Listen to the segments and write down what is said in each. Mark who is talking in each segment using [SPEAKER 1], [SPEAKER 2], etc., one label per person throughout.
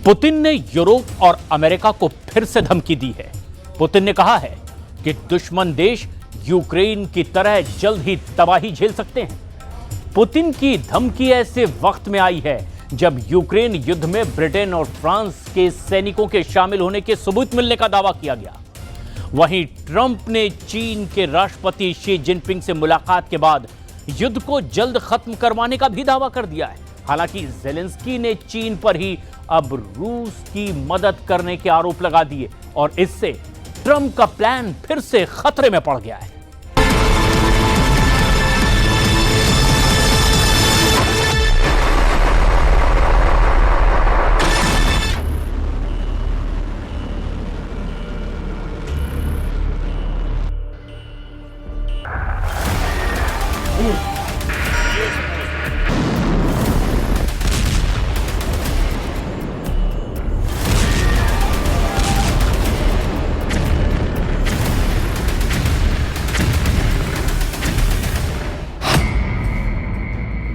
[SPEAKER 1] Putin ने Europe और America को फिर से धमकी दी है। पुतिन ने कहा है कि दुश्मन देश यूक्रेन की तरह जल्द ही तबाही झेल सकते हैं। पुतिन की धमकी ऐसे वक्त में आई है जब यूक्रेन युद्ध में ब्रिटेन और फ्रांस के सैनिकों के शामिल होने के सबूत मिलने का दावा किया गया। वहीं ट्रंप ने चीन के राष्ट्रपति शी जिनपिंग से मुलाकात के बाद युद्ध को जल्द खत्म करवाने का भी दावा कर दिया है। हालांकि जेलेंस्की ने चीन पर ही अब रूस की मदद करने के आरोप लगा दिए और इससे ट्रंप का प्लान फिर से खतरे में पड़ गया है।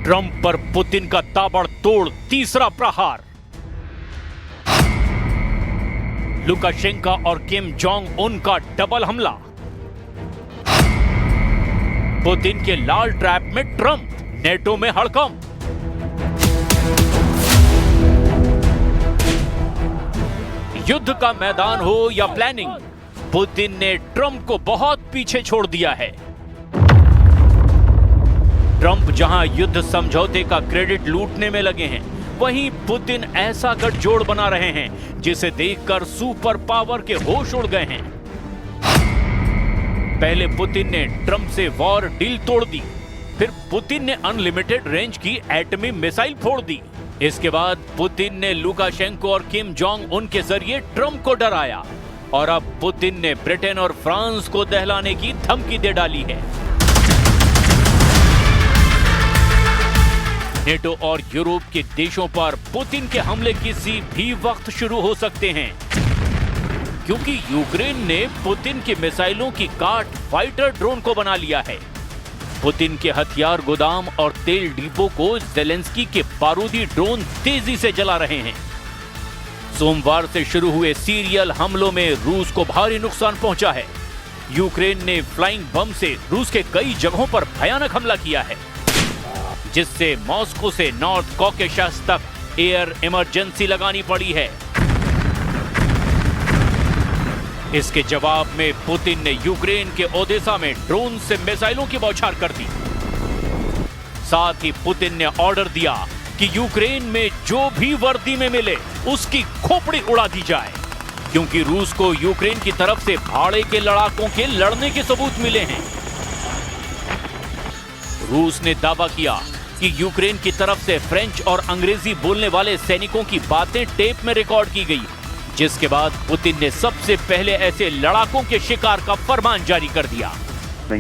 [SPEAKER 1] ट्रंप पर पुतिन का ताबड़तोड़ तीसरा प्रहार। लुकाशेंको और किम जोंग उन का डबल हमला। पुतिन के लाल ट्रैप में ट्रंप, नेटो में हड़कंप। युद्ध का मैदान हो या प्लानिंग, पुतिन ने ट्रंप को बहुत पीछे छोड़ दिया है। ट्रंप जहां युद्ध समझौते का क्रेडिट लूटने में लगे हैं, वहीं पुतिन ऐसा गठजोड़ बना रहे हैं जिसे देखकर सुपर पावर के होश उड़ गए हैं। पहले पुतिन ने ट्रंप से वॉर डील तोड़ दी, फिर पुतिन ने अनलिमिटेड रेंज की एटमी मिसाइल फोड़ दी। इसके बाद पुतिन ने लुकाशेंको और किम जोंग उन के जरिए ट्रंप को डराया और अब पुतिन ने ब्रिटेन और फ्रांस को दहलाने की धमकी दे डाली है। नेटो और यूरोप के देशों पर पुतिन के हमले किसी भी वक्त शुरू हो सकते हैं, क्योंकि यूक्रेन ने पुतिन की मिसाइलों की काट फाइटर ड्रोन को बना लिया है। पुतिन के हथियार गोदाम और तेल डिपो को जेलेंस्की के बारूदी ड्रोन तेजी से जला रहे हैं। सोमवार से शुरू हुए सीरियल हमलों में रूस को भारी नुकसान पहुंचा है। यूक्रेन ने फ्लाइंग बम से रूस के कई जगहों पर भयानक हमला किया है, जिससे मॉस्को से नॉर्थ कॉकेशस तक एयर इमरजेंसी लगानी पड़ी है। इसके जवाब में पुतिन ने यूक्रेन के ओदेसा में ड्रोन से मिसाइलों की बौछार कर दी। साथ ही पुतिन ने ऑर्डर दिया कि यूक्रेन में जो भी वर्दी में मिले उसकी खोपड़ी उड़ा दी जाए, क्योंकि रूस को यूक्रेन की तरफ से भाड़े के लड़ाकों के लड़ने के सबूत मिले हैं। रूस ने दावा किया कि यूक्रेन की तरफ से फ्रेंच और अंग्रेजी बोलने वाले सैनिकों की बातें टेप में रिकॉर्ड की गई, जिसके बाद पुतिन ने सबसे पहले ऐसे लड़ाकों के शिकार का फरमान जारी कर दिया।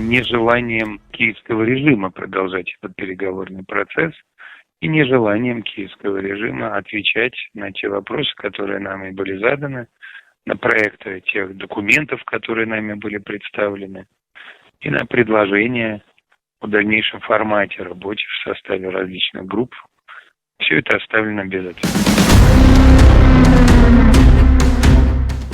[SPEAKER 2] Нежеланием киевского режима продолжать этот переговорный процесс и нежеланием киевского режима отвечать на те вопросы, которые нами были заданы, на проекты тех документов, которые нами были представлены, и на предложения в дальнейшем формате работы в составе различных групп. Все это оставлено без ответа.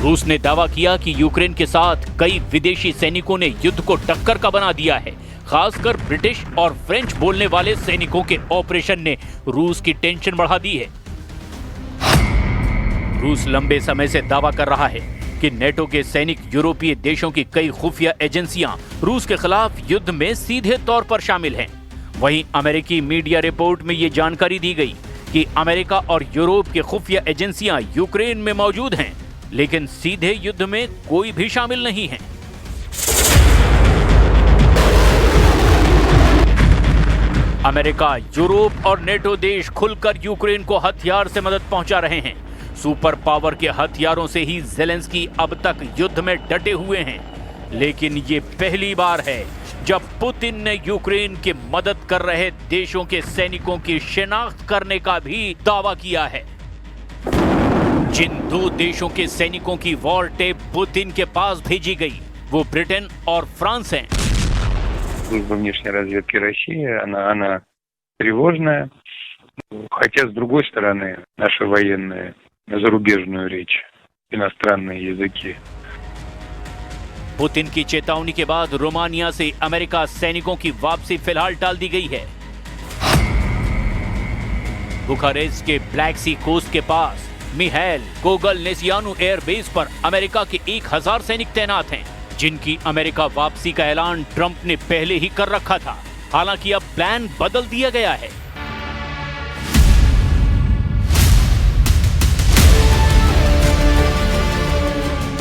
[SPEAKER 1] रूस ने दावा किया कि यूक्रेन के साथ कई विदेशी सैनिकों ने युद्ध को टक्कर का बना दिया है। खासकर ब्रिटिश और फ्रेंच बोलने वाले सैनिकों के ऑपरेशन ने रूस की टेंशन बढ़ा दी है। रूस लंबे समय से दावा कर रहा है कि नेटो के सैनिक यूरोपीय देशों की कई खुफिया एजेंसियां रूस के खिलाफ युद्ध में सीधे तौर पर शामिल हैं। वहीं अमेरिकी मीडिया रिपोर्ट में ये जानकारी दी गई कि अमेरिका और यूरोप की खुफिया एजेंसियां यूक्रेन में मौजूद हैं, लेकिन सीधे युद्ध में कोई भी शामिल नहीं है। अमेरिका, यूरोप और नेटो देश खुलकर यूक्रेन को हथियार से मदद पहुंचा रहे हैं। सुपर पावर के हथियारों से ही जेलेंस्की अब तक युद्ध में डटे हुए हैं, लेकिन ये पहली बार है जब पुतिन ने यूक्रेन की मदद कर रहे देशों के सैनिकों की शिनाख्त करने का भी दावा किया है। जिन दो देशों के सैनिकों की वॉर टेप पुतिन के पास भेजी गई, वो ब्रिटेन और फ्रांस हैं।
[SPEAKER 2] Служба внешней разведки России, она тревожная. Хотя, с другой стороны, наши военные зарубежную речь, иностранные языки.
[SPEAKER 1] पुतिन की चेतावनी के बाद रोमानिया से अमेरिका सैनिकों की वापसी फिलहाल टाल दी गई है। बुखारेस्ट के ब्लैक सी कोस्ट के पास मिहाइल गोगलनेसियानु एयरबेस पर अमेरिका के 1000 सैनिक तैनात हैं, जिनकी अमेरिका वापसी का ऐलान ट्रंप ने पहले ही कर रखा था। हालांकि अब प्लान बदल दिया गया है।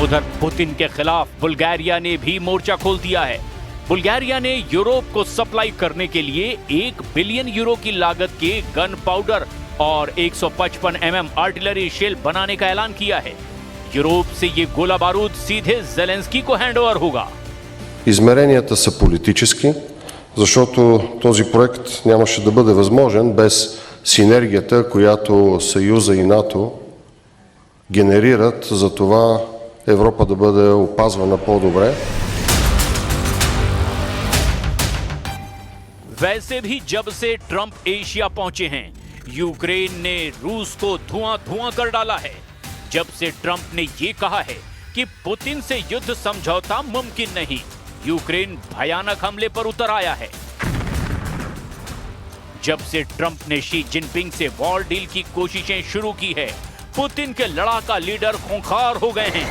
[SPEAKER 1] उधर पुतिन के खिलाफ बुल्गारिया ने भी मोर्चा खोल दिया है। बुल्गारिया ने यूरोप को सप्लाई करने के लिए 1 बिलियन यूरो की लागत के गन पाउडर और 155 mm आर्टिलरी शेल बनाने का ऐलान किया है। यूरोप से ये गोला बारूद सीधे ज़ेलेंस्की को हैंडओवर होगा।
[SPEAKER 3] Измеренията са политически, защото този проект нямаше да бъде възможен без синергията, която Съюза и НАТО генерират за това Европа да бъде опазвана по-добре.
[SPEAKER 1] वैसे भी जब से ट्रंप एशिया पहुंचे हैं, यूक्रेन ने रूस को धुआं कर डाला है। जब से ट्रंप ने ये कहा है कि पुतिन से युद्ध समझौता मुमकिन नहीं, यूक्रेन भयानक हमले पर उतर आया है। जब से ट्रंप ने शी जिनपिंग से वॉर डील की कोशिशें शुरू की है, पुतिन के लड़ाका लीडर खूंखार हो गए हैं।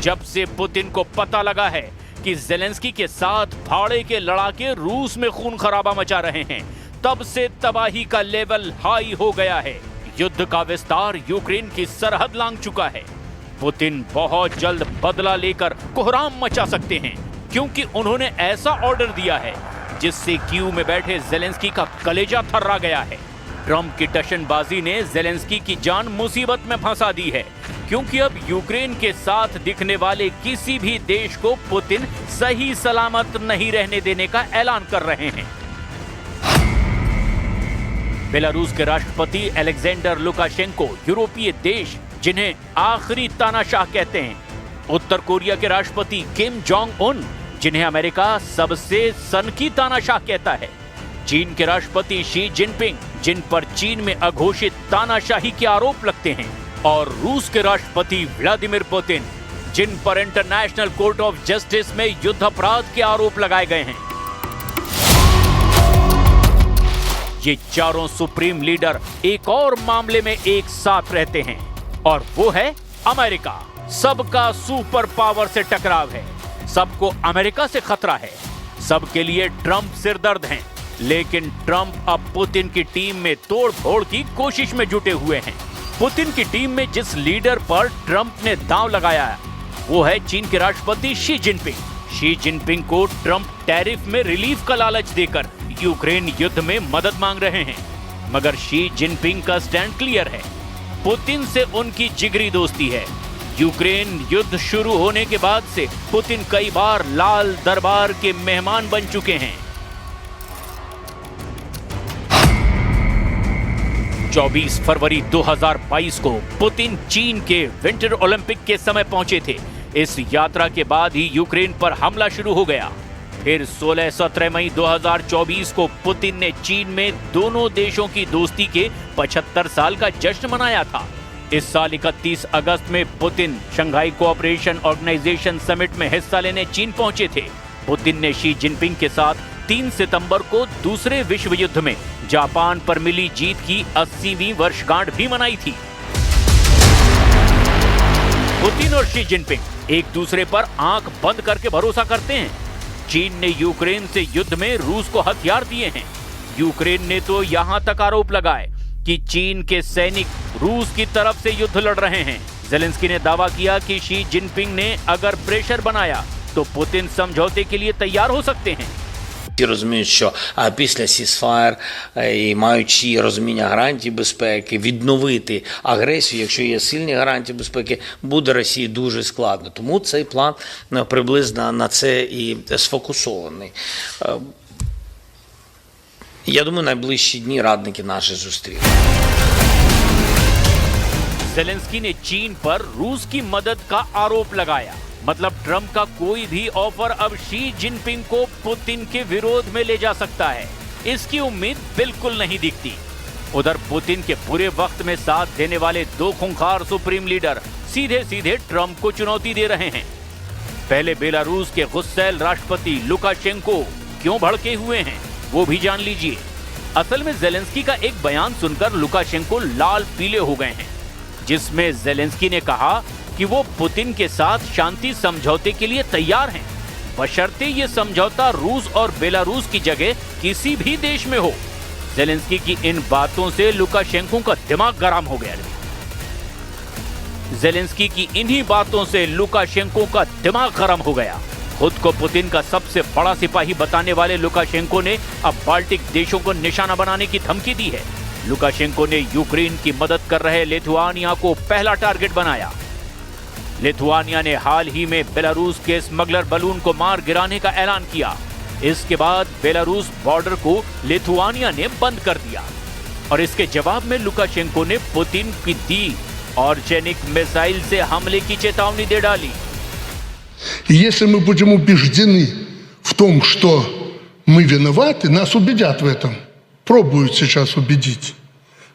[SPEAKER 1] जब से पुतिन को पता लगा है कि ज़ेलेंस्की के साथ भाड़े के लड़ाके रूस में खून खराबा मचा रहे हैं, तब से तबाही का लेवल हाई हो गया है। युद्ध का विस्तार यूक्रेन की सरहद लांघ चुका है। पुतिन बहुत जल्द बदला लेकर कोहराम मचा सकते हैं, क्योंकि उन्होंने ऐसा ऑर्डर दिया है जिससे कीव में बैठे ज़ेलेंस्की का कलेजा थर्रा गया है। ट्रंप की टशनबाजी ने ज़ेलेंस्की की जान मुसीबत में फंसा दी है, क्योंकि अब यूक्रेन के साथ दिखने वाले किसी भी देश को पुतिन सही सलामत नहीं रहने देने का ऐलान कर रहे हैं। बेलारूस के राष्ट्रपति अलेक्जेंडर लुकाशेंको यूरोपीय देश जिन्हें आखिरी तानाशाह कहते हैं, उत्तर कोरिया के राष्ट्रपति किम जोंग उन जिन्हें अमेरिका सबसे सनकी तानाशाह कहता है, चीन के राष्ट्रपति शी जिनपिंग जिन पर चीन में अघोषित तानाशाही के आरोप लगते हैं, और रूस के राष्ट्रपति व्लादिमीर पुतिन जिन पर इंटरनेशनल कोर्ट ऑफ जस्टिस में युद्ध अपराध के आरोप लगाए गए हैं। ये चारों सुप्रीम लीडर एक और मामले में एक साथ रहते हैं, और वो है अमेरिका। सबका सुपर पावर से टकराव है, सबको अमेरिका से खतरा है, सबके लिए ट्रंप सिरदर्द हैं। लेकिन ट्रंप अब पुतिन की टीम में तोड़ फोड़ की कोशिश में जुटे हुए हैं। पुतिन की टीम में जिस लीडर पर ट्रंप ने दांव लगाया है, वो है चीन के राष्ट्रपति शी जिनपिंग। शी जिनपिंग को ट्रंप टैरिफ में रिलीफ का लालच देकर यूक्रेन युद्ध में मदद मांग रहे हैं, मगर शी जिनपिंग का स्टैंड क्लियर है। पुतिन से उनकी जिगरी दोस्ती है। यूक्रेन युद्ध शुरू होने के बाद से पुतिन कई बार लाल दरबार के मेहमान बन चुके हैं। 24 फरवरी 2022 को पुतिन चीन के विंटर ओलंपिक के समय पहुंचे थे। इस यात्रा के बाद ही यूक्रेन पर हमला शुरू हो गया। फिर 16-17 मई 2024 को पुतिन ने चीन में दोनों देशों की दोस्ती के 75 साल का जश्न मनाया था। इस साल 31 अगस्त में Putin Shanghai Cooperation Organisation summit में हिस्सा लेने चीन पहुंचे थे। पुतिन ने शी जिनपिंग के साथ 3 सितंबर को दूसरे विश्व युद्ध में जापान पर मिली जीत की 80वीं वर्षगांठ भी मनाई थी। पुतिन और शी जिनपिंग एक दूसरे पर आंख बंद करके भरोसा करते हैं। चीन ने यूक्रेन से युद्ध में रूस को हथियार दिए हैं। यूक्रेन ने तो यहां तक आरोप लगाए कि चीन के सैनिक रूस की तरफ से युद्ध लड़ रहे हैं। ज़ेलेंस्की ने दावा किया कि शी जिनपिंग ने अगर प्रेशर बनाया तो पुतिन समझौते के लिए तैयार हो सकते हैं।
[SPEAKER 4] Всі розуміють, що після сізфаєр і маючи розуміння гарантій безпеки, відновити агресію, якщо є сильні гарантії безпеки, буде Росії дуже складно. Тому цей план приблизно на це і сфокусований. Я думаю, найближчі дні радники наші зустрінуть.
[SPEAKER 1] ज़ेलेंस्की ने चीन पर रूस की मदद का आरोप लगाया। मतलब ट्रंप का कोई भी ऑफर अब शी जिनपिंग को पुतिन के विरोध में ले जा सकता है। इसकी उम्मीद बिल्कुल नहीं दिखती। उधर पुतिन के बुरे वक्त में साथ देने वाले दो खूंखार सुप्रीम लीडर सीधे सीधे ट्रंप को चुनौती दे रहे हैं। पहले बेलारूस के गुस्सैल राष्ट्रपति लुकाशेंको क्यों भड़के हुए हैं वो भी जान लीजिए। असल में जेलेंस्की का एक बयान सुनकर लुकाशेंको लाल पीले हो गए हैं, जिसमें जेलेंस्की ने कहा कि वो पुतिन के साथ शांति समझौते के लिए तैयार हैं, बशर्ते ये समझौता रूस और बेलारूस की जगह किसी भी देश में हो। जेलेंस्की की इन बातों से लुकाशेंको का दिमाग गर्म हो गया। जेलेंस्की की इन्हीं बातों से लुकाशेंको का दिमाग गर्म हो गया। खुद को पुतिन का सबसे बड़ा सिपाही बताने वाले लुकाशेंको ने अब बाल्टिक देशों को निशाना बनाने की धमकी दी है। लुकाशेंको ने यूक्रेन की मदद कर रहे लिथुआनिया को पहला टारगेट बनाया। लिथुआनिया ने हाल ही में बेलारूस के स्मगलर बलून को मार गिराने का ऐलान किया। इसके बाद बेलारूस बॉर्डर को लिथुआनिया ने बंद कर दिया और इसके जवाब में लुकाशेंको ने पुतिन की दी ऑर्जेनिक मिसाइल से हमले की चेतावनी दे डाली।
[SPEAKER 5] Если мы будем убеждены в том, что мы виноваты, нас убедят в этом. Пробуют сейчас убедить.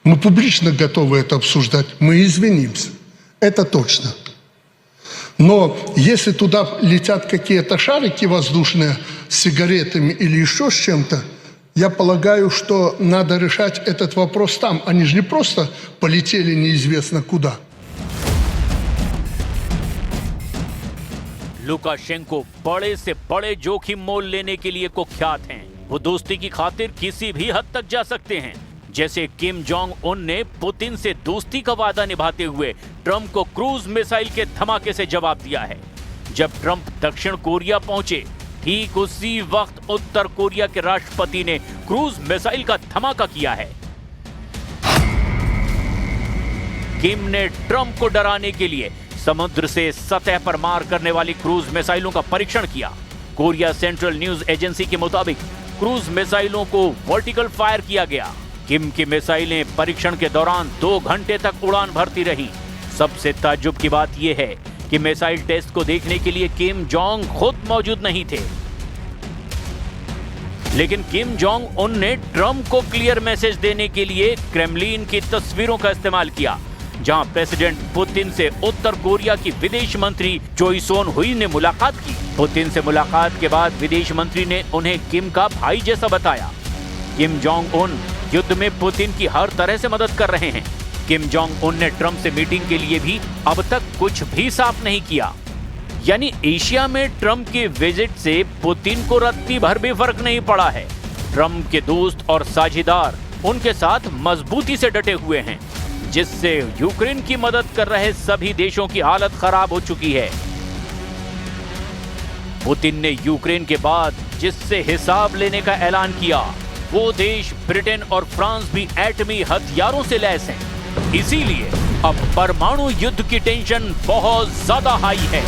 [SPEAKER 5] Мы публично готовы это обсуждать. Мы извинимся. Это точно. Но если туда летят какие-то шарики воздушные с сигаретами или еще с чем-то, я полагаю, что надо решать этот вопрос там. Они же не просто полетели неизвестно куда.
[SPEAKER 1] लुकाशेंको बड़े से बड़े जोखिम मोल लेने के लिए कुख्यात हैं। वो दोस्ती की खातिर किसी भी हद तक जा सकते हैं। जैसे किम जोंग उन ने पुतिन से दोस्ती का वादा निभाते हुए ट्रंप को क्रूज मिसाइल के धमाके से जवाब दिया है। जब ट्रंप दक्षिण कोरिया पहुंचे, ठीक उसी वक्त उत्तर कोरिया के राष्ट्रपति ने क्रूज मिसाइल का धमाका किया है। किम ने ट्रंप को डराने के लिए समुद्र से सतह पर मार करने वाली क्रूज मिसाइलों का परीक्षण किया। कोरिया सेंट्रल न्यूज एजेंसी के मुताबिक क्रूज मिसाइलों को वर्टिकल फायर किया गया। किम की मिसाइलें परीक्षण के दौरान 2 घंटे तक उड़ान भरती रही। सबसे ताज्जुब की बात यह है कि मिसाइल टेस्ट को देखने के लिए किम जोंग खुद मौजूद नहीं थे, लेकिन किम जोंग उन ने ट्रंप को क्लियर मैसेज देने के लिए क्रेमलिन की तस्वीरों का इस्तेमाल किया, जहां प्रेसिडेंट पुतिन से उत्तर कोरिया की विदेश मंत्री चोई सोन हुई ने मुलाकात की। पुतिन से मुलाकात के बाद विदेश मंत्री ने उन्हें किम का भाई जैसा बताया। किम जोंग उन युद्ध में पुतिन की हर तरह से मदद कर रहे हैं। किम जोंग उन ने ट्रंप से मीटिंग के लिए भी अब तक कुछ भी साफ नहीं किया। यानी एशिया में ट्रंप के विजिट से पुतिन को रत्ती भर भी फर्क नहीं पड़ा है। ट्रंप के दोस्त और साझेदार उनके साथ मजबूती से डटे हुए हैं, जिससे यूक्रेन की मदद कर रहे सभी देशों की हालत खराब हो चुकी है। पुतिन ने यूक्रेन के बाद जिससे हिसाब लेने का ऐलान किया, वो देश ब्रिटेन और फ्रांस भी एटमी हथियारों से लैस हैं। इसीलिए अब परमाणु युद्ध की टेंशन बहुत ज्यादा हाई है।